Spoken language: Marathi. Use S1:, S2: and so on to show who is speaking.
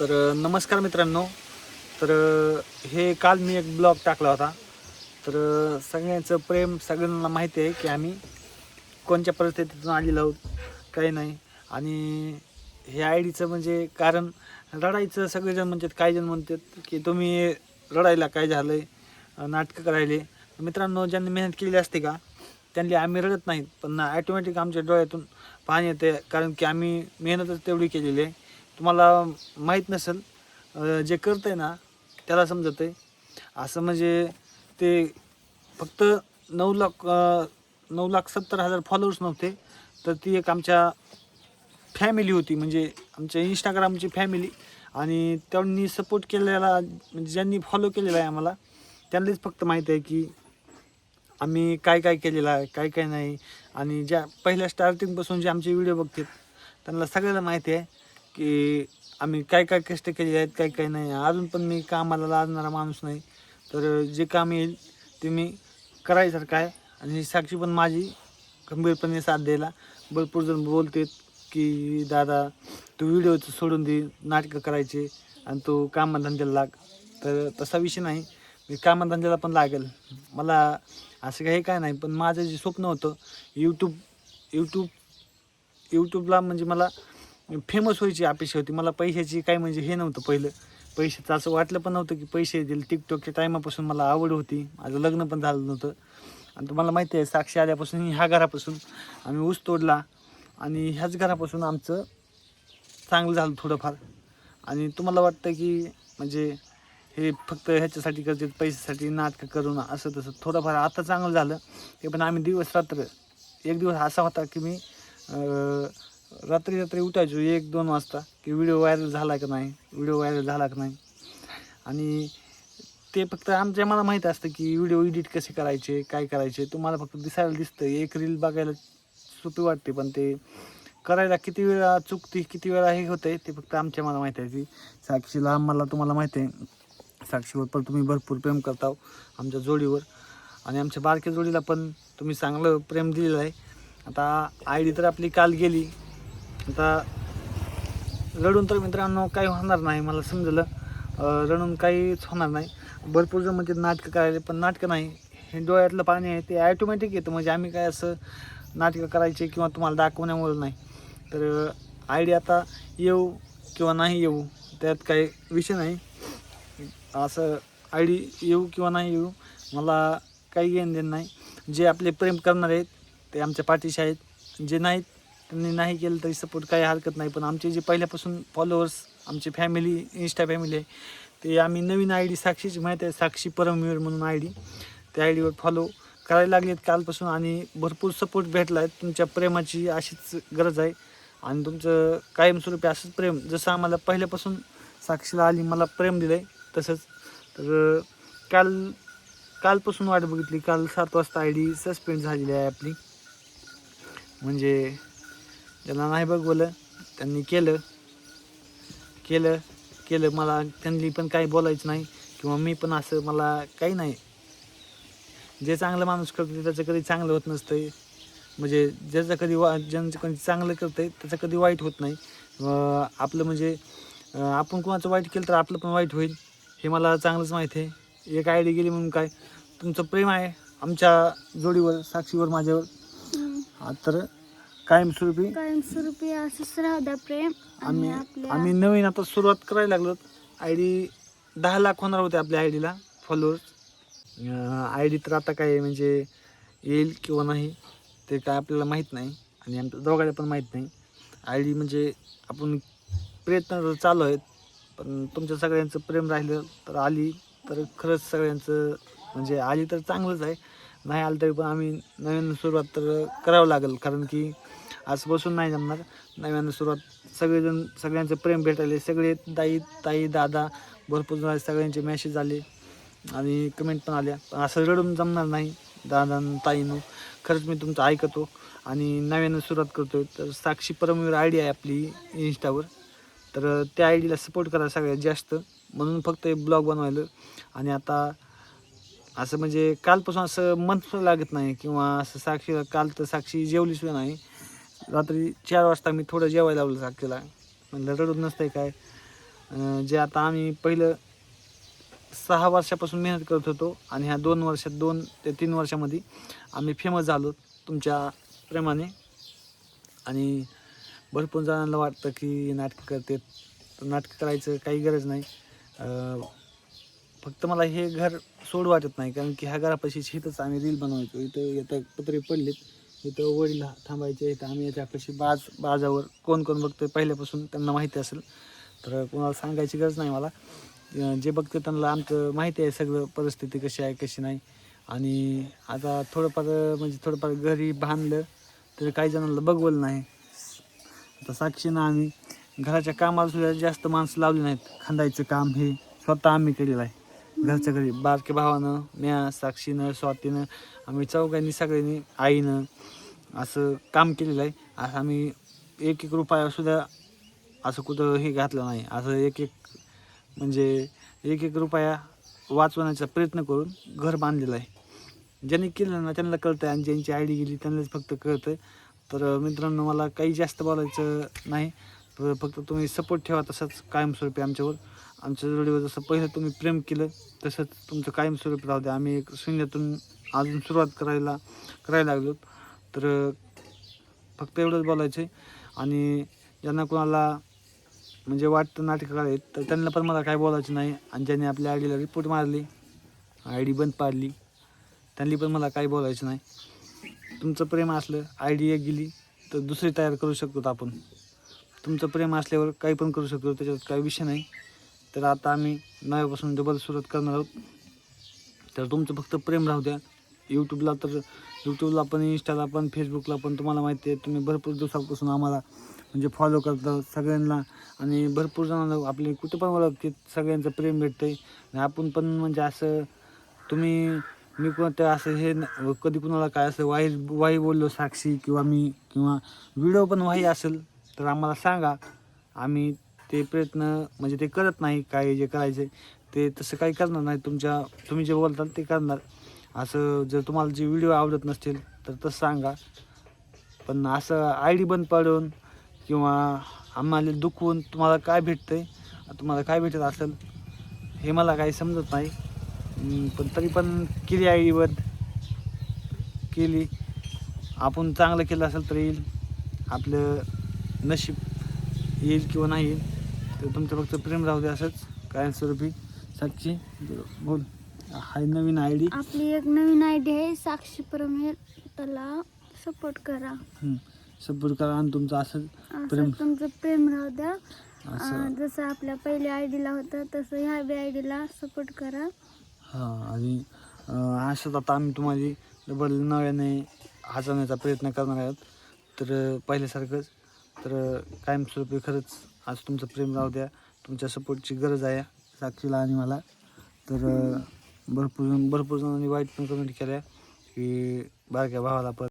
S1: नमस्कार मित्रांनो. तर हे काल मी एक ब्लॉग टाकला होता. सगळ्यांचं प्रेम सगळ्यांना माहिती आहे की आम्ही कोणत्या परिस्थितीतून आलेलो आहोत, काही नाही. आणि हे आय डीचं म्हणजे कारण रडायचं. सगळेजण म्हणतात, काही जण म्हणतात की तुम्ही रडायला काय झालं आहे, नाटकं करायले. मित्रांनो, ज्यांनी मेहनत केलेली असते का त्यांनी आम्ही रडत नाहीत, पण ॲटोमॅटिक आमच्या डोळ्यातून पाणी येते, कारण की आम्ही मेहनतच तेवढी केलेली आहे. तुम्हाला माहीत नसेल, जे करतं आहे ना त्याला समजतं आहे. असं म्हणजे ते फक्त 9,70,000 फॉलोअर्स नव्हते, तर ती एक आमच्या फॅमिली होती, म्हणजे आमच्या इंस्टाग्रामची फॅमिली. आणि त्यांनी सपोर्ट केलेला, म्हणजे ज्यांनी फॉलो केलेला आहे आम्हाला, त्यांनाच फक्त माहीत आहे की आम्ही काय काय केलेलं आहे, काय काय नाही. आणि ज्या पहिल्या स्टार्टिंगपासून जे आमचे व्हिडिओ बघतात त्यांना सगळ्याला माहिती आहे की आम्ही काय काय कष्ट केलेले आहेत, काय काय नाही. अजून पण मी कामाला लाजणारा माणूस नाही. तर जे काम येईल ते मी करायसारखं आहे. आणि साक्षी पण माझी गंभीरपणे साथ द्यायला. भरपूर जण बोलतात की दादा तू व्हिडिओचं सोडून दे, नाटकं करायचे आणि तू कामधंद्याला लाग. तर तसा विषय नाही, मी कामधंद्याला पण लागेल. मला असं काही काय नाही, पण माझं जे स्वप्न होतं यूट्यूबला, म्हणजे मला फेमस व्हायची अपेक्षा होती. मला पैशाची काय म्हणजे हे नव्हतं. पहिलं पैशाचं असं वाटलं पण नव्हतं की पैसे येतील. टिकटॉकच्या टायमापासून मला आवड होती. माझं लग्न पण झालं नव्हतं. आणि तुम्हाला माहिती आहे, साक्षी आल्यापासून ह्या घरापासून आम्ही ऊस तोडला आणि ह्याच घरापासून आमचं चांगलं झालं थोडंफार. आणि तुम्हाला वाटतं की म्हणजे हे फक्त ह्याच्यासाठी करतात, पैशासाठी नाटकं करून असं तसं. थोडंफार आता चांगलं झालं ते पण. आम्ही दिवस रात्र, एक दिवस असा होता की मी रात्री उठायचो 1-2 वाजता की व्हिडिओ व्हायरल झाला का नाही, व्हिडिओ व्हायरल झाला का नाही. आणि ते फक्त आमच्या मला माहीत असतं की व्हिडिओ एडिट कसे करायचे, काय करायचे. तुम्हाला फक्त दिसायला दिसतं, एक रील बघायला सोपी वाटते, पण ते करायला किती वेळा चुकते, किती वेळा हे होतं ते फक्त आमच्या मला माहीत आहे. ती साक्षीला आम्हाला, तुम्हाला माहिती आहे, साक्षीवर पण तुम्ही भरपूर प्रेम करता आमच्या जोडीवर. आणि आमच्या बारक्या जोडीला पण तुम्ही चांगलं प्रेम दिलेलं आहे. आता आय डी तर आपली काल गेली. आता रडून तर मित्रांनो काही होणार नाही, मला समजलं. रडून काहीच होणार नाही. भरपूर जण म्हणजे नाटकं करायला, पण नाटकं नाही, हे डोळ्यातलं पाणी आहे ते ॲटोमॅटिक येतं. म्हणजे आम्ही काय असं नाटकं करायचे किंवा तुम्हाला दाखवण्यामुळे नाही. तर आय डी आता येऊ किंवा नाही येऊ त्यात काही विषय नाही. असं आय डी येऊ किंवा नाही येऊ मला काही घेणं देणं नाही. जे आपले प्रेम करणार आहेत ते आमच्या पाठीशी आहेत. जे नाहीत त्यांनी नाही केलं तरी सपोर्ट, काही हरकत नाही. पण आमचे जे पहिल्यापासून फॉलोअर्स, आमची फॅमिली, इन्स्टा फॅमिली आहे, ते आम्ही नवीन आय डी साक्षीची माहिती आहे, साक्षी परमवीर म्हणून आय डी, त्या आय डीवर फॉलो करायला लागलेत कालपासून. आणि भरपूर सपोर्ट भेटला आहे. तुमच्या प्रेमाची अशीच गरज आहे. आणि तुमचं कायमस्वरूपी असंच प्रेम, जसं आम्हाला पहिल्यापासून साक्षीला आली मला प्रेम दिलं आहे तसंच. तर कालपासून वाट बघितली. काल 7 वाजता आय डी सस्पेंड झालेली आहे आपली. म्हणजे ज्यांना नाही बघवलं त्यांनी केलं मला. त्यांनी पण काही बोलायचं नाही किंवा मी पण असं, मला काही नाही. जे चांगलं माणूस करतो त्याचं कधी चांगलं होत नसतं. म्हणजे ज्याचं कधी चांगलं करतं आहे त्याचं कधी वाईट होत नाही. आपलं म्हणजे आपण कोणाचं वाईट केलं तर आपलं पण वाईट होईल, हे मला चांगलंच माहीत आहे. एक आय डी गेली म्हणून काय, तुमचं प्रेम आहे आमच्या जोडीवर, साक्षीवर, माझ्यावर. तर कायमस्वरूपी
S2: असंच राहू द्या प्रेम.
S1: आम्ही नवीन आता सुरुवात करायला लागलो. आय डी 10 लाख होणार होते आपल्या I Dila followers. I D तर आता काय म्हणजे येईल किंवा नाही ते काय आपल्याला माहीत नाही. आणि आमच्या दोघांना पण माहीत नाही. आय डी म्हणजे आपण प्रयत्न चालू आहेत, पण तुमच्या सगळ्यांचं प्रेम राहिलं तर आली तर खरंच सगळ्यांचं म्हणजे आली तर चांगलंच आहे. नाही आलं तरी पण आम्ही नवीन सुरुवात तर करावं लागेल, कारण की आज बसून नाही जमणार. नव्यानं सुरुवात, सगळ्यांचं प्रेम भेटायले. सगळे ताई दादा भरपूर जण, सगळ्यांचे मेसेज आले आणि कमेंट पण आल्या. पण असं रडून जमणार नाही दादा ताईनं. खरंच मी तुमचं ऐकतो आणि नव्यानं सुरुवात करतो. तर साक्षी परमवीर आय डी आहे आपली इंस्टावर. तर त्या आय डीला सपोर्ट करा सगळ्यात जास्त, म्हणून फक्त एक ब्लॉग बनवायलं. आणि आता असं म्हणजे कालपासून असं मन सुद्धा लागत नाही किंवा असं काल तर साक्षी जेवलीसुद्धा नाही. रात्री 4 वाजता मी थोडं जेवायला लावलं साक्षीला. म्हणलं रडून नसतंय काय. जे आता आम्ही पहिलं 6 वर्षापासून मेहनत करत होतो आणि ह्या 2 वर्षात 2 ते 3 वर्षामध्ये आम्ही फेमस झालो तुमच्या प्रेमाने. आणि भरपूर जणांना वाटतं की नाटकं करते, नाटकं करायचं काही गरज नाही. फक्त मला हे घर सोड वाटत नाही, कारण की ह्या घरापाशी इथंच आम्ही रील बनवायचो. इथं येतं पत्रे पडलेत, इथं वडील थांबायचे, इथं आम्ही याच्यापाशी बाजावर कोण कोण बघतोय पहिल्यापासून त्यांना माहिती असेल, तर कोणाला सांगायची गरज नाही मला. जे बघते त्यांना आमचं माहिती आहे सगळं, परिस्थिती कशी आहे कशी नाही. आणि आता थोडंफार घरी बांधलं तरी काही जणांना बघवलं नाही. आता साक्षीनं आम्ही घराच्या कामाला सुद्धा जास्त माणसं लावली नाहीत. खांदायचं काम हे स्वतः आम्ही केलेलं आहे घरच्या घरी. बारक्या भावानं, म्या, साक्षीनं, स्वातीनं, आम्ही चौघांनी सगळ्यांनी, आईनं असं काम केलेलं आहे. असं आम्ही एक रुपयासुद्धा असं कुठं हे घातलं नाही. असं एक रुपया वाचवण्याचा प्रयत्न करून घर बांधलेलं आहे. ज्यांनी केलं ना त्यांना कळतं, आणि ज्यांची आयडी गेली त्यांनाच फक्त कळतं. तर मित्रांनो, मला काही जास्त बोलायचं नाही, फक्त तुम्ही सपोर्ट ठेवा तसंच कायमस्वरूपी आमच्यावर. आमच्या व्हिडिओ जसं पहिलं तुम्ही प्रेम केलं तसंच तुमचं कायमस्वरूपी राहू द्या. आम्ही एक शून्यातून अजून सुरुवात करायला लागलो. तर फक्त एवढंच बोलायचं आहे. आणि ज्यांना कोणाला म्हणजे वाटतं नाटकं करायचं, तर त्यांना पण मला काय बोलायचं नाही. आणि ज्यांनी आपल्या आयडीला रिपोर्ट मारली, आय डी बंद पाडली, त्यांनी पण मला काही बोलायचं नाही. तुमचं प्रेम असलं, आयडी एक गेली तर दुसरी तयार करू शकतो आपण. तुमचं प्रेम असल्यावर काही पण करू शकतो, त्याच्यात काही विषय नाही. तर आता आम्ही नव्यापासून डबल सुरुवात करणार आहोत. तर तुमचं फक्त प्रेम राहू द्या. यूट्यूबला पण, इंस्टाला पण, फेसबुकला पण. तुम्हाला माहिती आहे, तुम्ही भरपूर दिवसापासून आम्हाला म्हणजे फॉलो करता सगळ्यांना, आणि भरपूर जणांना आपले कुठे पण ओळखते, सगळ्यांचं प्रेम भेटतं आहे. आणि आपण पण म्हणजे असं मी कोणतं असं हे कधी कुणाला काय असं वाई बोललो साक्षी किंवा मी, किंवा व्हिडिओ पण वाई असेल तर आम्हाला सांगा. आम्ही ते प्रयत्न म्हणजे ते करत नाही. काय जे करायचे ते तसं काही करणार नाही. तुम्ही जे बोलताल ते करणार. असं जर तुम्हाला जे व्हिडिओ आवडत नसतील तर तसं सांगा. पण असं आय डी बंद पाडून किंवा आम्हाला दुखवून तुम्हाला काय भेटतं आहे, तुम्हाला काय भेटत असेल हे मला काही समजत नाही. पण तरी पण केली आय डी बंद केली. आपण चांगलं केलं असेल तर येईल, आपलं नशीब येईल किंवा नाही येईल. तर तुमचं फक्त प्रेम राहू दे असंच कायमस्वरूपी. साक्षी बोल, हाय नवीन आय डी,
S2: आपली एक नवीन आयडी आहे साक्षी प्रमेय, त्याला सपोर्ट करा.
S1: सपोर्ट करा. आणि तुमचं असं
S2: तुमचं प्रेम राहू द्या.
S1: असं
S2: जसं आपल्या पहिल्या आयडीला होतं तसं ह्या बी आयडीला सपोर्ट करा.
S1: हां. आणि असंच आता आम्ही तुम्हाला डबल नव्याने हजवण्याचा प्रयत्न करणार आहोत. तर पहिल्यासारखंच. तर कायमस्वरूपी खरंच आज तुमचं प्रेम राहू द्या. तुमच्या सपोर्टची गरज आहे साक्षीला आणि मला. तर भरपूर जणांनी वाईट पण कमेंट केल्या की बारक्या भावाला पण